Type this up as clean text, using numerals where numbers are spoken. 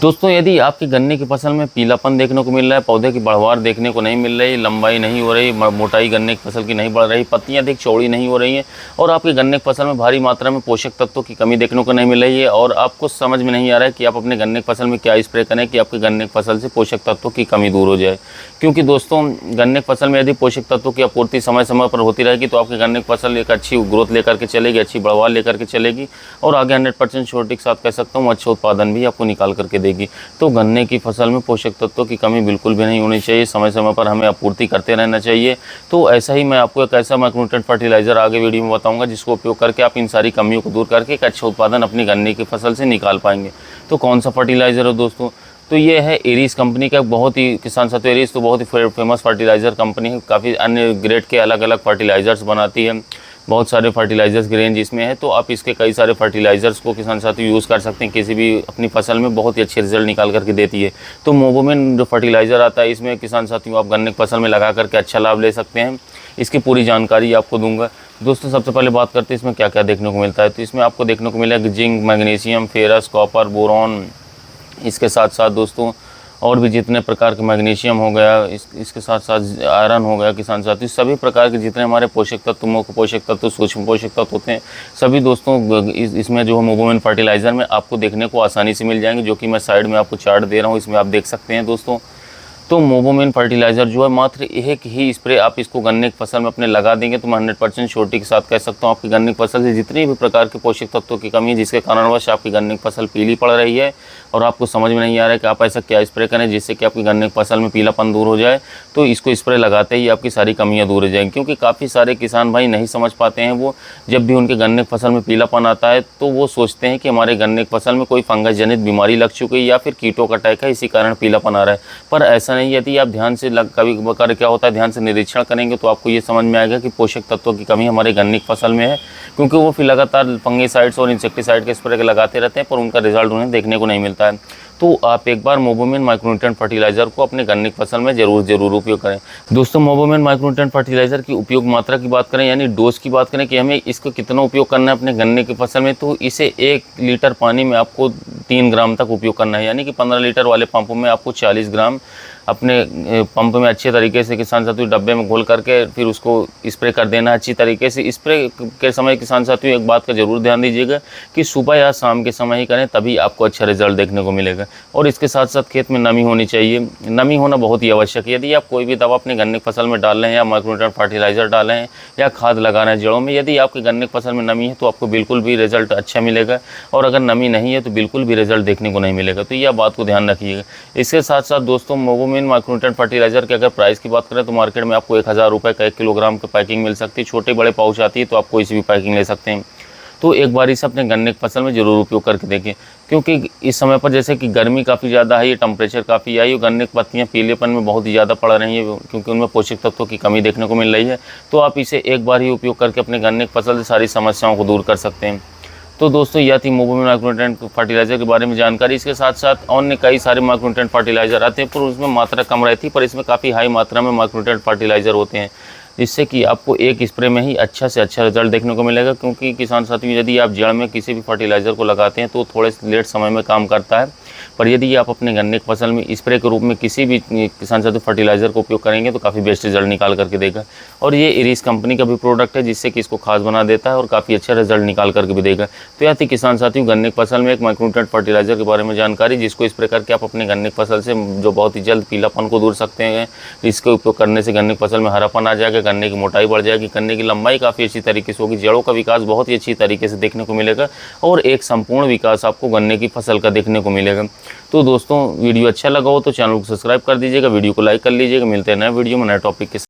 दोस्तों, यदि आपकी गन्ने की फसल में पीलापन देखने को मिल रहा है, पौधे की बढ़वार देखने को नहीं मिल रही, लंबाई नहीं हो रही, मोटाई गन्ने की फसल की नहीं बढ़ रही, पत्तियां अधिक चौड़ी नहीं हो रही हैं और आपकी गन्ने की फसल में भारी मात्रा में पोषक तत्वों की कमी देखने को नहीं मिल रही है और आपको समझ में नहीं आ रहा है कि आप अपने गन्ने की फसल में क्या स्प्रे करें कि आपकी गन्ने की फसल से पोषक तत्वों की कमी दूर हो जाए। क्योंकि दोस्तों, गन्ने की फसल में यदि पोषक तत्वों की आपूर्ति समय समय पर होती रहेगी तो आपकी गन्ने की फसल एक अच्छी ग्रोथ लेकर के चलेगी, अच्छी बढ़वार लेकर के चलेगी और आगे 100% श्योरिटी के साथ कह सकता हूँ अच्छा उत्पादन भी आपको निकाल करके देगी। तो गन्ने की फसल में पोषक तत्वों की कमी बिल्कुल भी नहीं होनी चाहिए, समय समय पर हमें आपूर्ति करते रहना चाहिए। तो ऐसा ही मैं आपको एक ऐसा माइक्रोन्यूट्रिएंट फर्टिलाइजर आगे वीडियो में बताऊंगा जिसको उपयोग करके आप इन सारी कमियों को दूर करके एक अच्छा उत्पादन अपनी गन्ने की फसल से निकाल पाएंगे। तो कौन सा फर्टिलाइज़र है दोस्तों? तो ये है एरीज कंपनी का, बहुत ही किसान साथियों, एरीज तो बहुत ही फेमस फर्टिलाइज़र कंपनी है, काफ़ी अन्य ग्रेड के अलग अलग फर्टिलाइज़र्स बनाती है, बहुत सारे फर्टिलाइज़र्स की रेंज इसमें है। तो आप इसके कई सारे फर्टिलाइज़र्स को किसान साथियों यूज़ कर सकते हैं, किसी भी अपनी फसल में बहुत ही अच्छे रिजल्ट निकाल करके देती है। तो मोबोमेन जो फर्टिलाइज़र आता है इसमें किसान साथियों आप गन्ने की फसल में लगा करके अच्छा लाभ ले सकते हैं। इसकी पूरी जानकारी आपको दूंगा। दोस्तों, सबसे पहले बात करते हैं इसमें क्या क्या देखने को मिलता है। तो इसमें आपको देखने को मिलेगा zinc, magnesium, ferrous, copper, boron, इसके साथ साथ दोस्तों और भी जितने प्रकार के मैग्नीशियम हो गया, इसके साथ साथ आयरन हो गया, किसान साथी सभी प्रकार के जितने हमारे पोषक तत्व, मुख्य पोषक तत्व, सूक्ष्म पोषक तत्व होते हैं, सभी दोस्तों इसमें जो मोबोमेन फर्टिलाइज़र में आपको देखने को आसानी से मिल जाएंगे, जो कि मैं साइड में आपको चार्ट दे रहा हूँ, इसमें आप देख सकते हैं दोस्तों। तो मोबोमेन फर्टिलाइज़र जो है मात्र एक ही स्प्रे आप इसको गन्ने की फसल में अपने लगा देंगे तो मैं 100% श्योरिटी के साथ कह सकता हूँ आपकी गन्ने की फसल से जितनी भी प्रकार के पोषक तत्वों की कमी है जिसके कारणवश आपकी गन्ने की फसल पीली पड़ रही है और आपको समझ में नहीं आ रहा है कि आप ऐसा क्या स्प्रे करें जिससे कि आपकी गन्ने की फसल में पीलापन दूर हो जाए, तो इसको स्प्रे लगाते ही आपकी सारी कमियाँ दूर हो जाएंगी। क्योंकि काफ़ी सारे किसान भाई नहीं समझ पाते हैं, वो जब भी उनके गन्ने की फसल में पीलापन आता है तो वो सोचते हैं कि हमारे गन्ने की फसल में कोई फंगस जनित बीमारी लग चुकी है या फिर कीटों का अटैक है, इसी कारण पीलापन आ रहा है। पर ऐसा नहीं, यदि आप ध्यान से कभी कभार क्या होता है, ध्यान से निरीक्षण करेंगे तो आपको ये समझ में आएगा कि पोषक तत्वों की कमी हमारे गन्ने की फसल में है। क्योंकि वो फिर लगातार फंगीसाइड्स और इंसेक्टिसाइड के स्प्रे लगाते रहते हैं पर उनका रिजल्ट उन्हें देखने को नहीं मिलता है। तो आप एक बार मोबोमेन माइक्रोन्यूट्रिएंट फर्टिलाइज़र को अपने गन्ने की फसल में ज़रूर उपयोग करें। दोस्तों, मोबोमेन माइक्रोन्यूट्रिएंट फर्टिलाइज़र की उपयोग मात्रा की बात करें, यानी डोज की बात करें कि हमें इसको कितना उपयोग करना है अपने गन्ने की फसल में, तो इसे 1 लीटर पानी में आपको 3 ग्राम तक उपयोग करना है। यानी कि 15 लीटर वाले पंप में आपको 40 ग्राम अपने पंप में अच्छे तरीके से किसान साथियों डब्बे में घोल करके फिर उसको स्प्रे कर देना अच्छी तरीके से। स्प्रे के समय किसान साथियों एक बात का ज़रूर ध्यान दीजिएगा कि सुबह या शाम के समय ही करें, तभी आपको अच्छा रिजल्ट देखने को मिलेगा। और इसके साथ साथ खेत में नमी होनी चाहिए, नमी होना बहुत ही आवश्यक है। यदि आप कोई भी दवा अपने गन्ने की फसल में डाल रहे हैं या माइक्रोन्यूट्रिएंट फर्टिलाइज़र डाल रहे हैं या खाद लगा रहे हैं जड़ों में, यदि आपके गन्ने की फसल में नमी है तो आपको बिल्कुल भी रिजल्ट अच्छा मिलेगा और अगर नमी नहीं है तो बिल्कुल भी रिजल्ट देखने को नहीं मिलेगा। तो यह बात को ध्यान रखिएगा। इसके साथ साथ दोस्तों, मोबोमेन माइक्रोन्यूट्रिएंट फर्टिलाइज़र के अगर प्राइस की बात करें तो मार्केट में आपको 1000 रुपये का 1 किलोग्राम की पैकिंग मिल सकती है। छोटे बड़े पाउच आती है तो आप कोई सी भी पैकिंग ले सकते हैं। तो एक बार इसे अपने गन्ने की फसल में ज़रूर उपयोग करके देखें। क्योंकि इस समय पर जैसे कि गर्मी काफ़ी ज़्यादा है, टेम्परेचर काफ़ी आई और गन्ने की पत्तियाँ पीलेपन में बहुत ही ज़्यादा पड़ रही हैं क्योंकि उनमें पोषक तत्वों की कमी देखने को मिल रही है। तो आप इसे एक बार ही उपयोग करके अपने गन्ने की फसल से सारी समस्याओं को दूर कर सकते हैं। तो दोस्तों, यह थी मोबोमेन माइक्रोन्यूट्रिएंट फर्टिलाइज़र के बारे में जानकारी। इसके साथ साथ अन्य कई सारे माइक्रोन्यूट्रिएंट फर्टिलाइज़र आते हैं पर उसमें मात्रा कम रहती है, पर इसमें काफ़ी हाई मात्रा में माइक्रोन्यूट्रिएंट फर्टिलाइज़र होते हैं जिससे कि आपको एक स्प्रे में ही अच्छा से अच्छा रिजल्ट देखने को मिलेगा। क्योंकि किसान साथियों, यदि आप जड़ में किसी भी फर्टिलाइज़र को लगाते हैं तो थोड़े लेट समय में काम करता है, पर यदि आप अपने गन्ने की फसल में स्प्रे के रूप में किसी भी किसान साथियों फर्टिलाइज़र को उपयोग करेंगे तो काफ़ी बेस्ट रिजल्ट निकाल करके देगा। और ये एरीज कंपनी का भी प्रोडक्ट है जिससे कि इसको खास बना देता है और काफ़ी अच्छा रिजल्ट निकाल करके भी देगा। तो यह थी किसान साथियों गन्ने की फसल में एक माइक्रोन्यूट्रिएंट फर्टिलाइज़र के बारे में जानकारी, जिसको स्प्रे करके आप अपने गन्ने की फसल से जो बहुत ही जल्द पीलापन को दूर सकते हैं। इसके उपयोग करने से गन्ने की फसल में हरापन आ जाएगा, गन्ने की मोटाई बढ़ जाएगी, गन्ने की लंबाई काफ़ी अच्छी तरीके से होगी, जड़ों का विकास बहुत ही अच्छी तरीके से देखने को मिलेगा और एक संपूर्ण विकास आपको गन्ने की फसल का देखने को मिलेगा। तो दोस्तों, वीडियो अच्छा लगा हो तो चैनल को सब्सक्राइब कर दीजिएगा, वीडियो को लाइक कर लीजिएगा। मिलते हैं नए वीडियो में नए टॉपिक के साथ।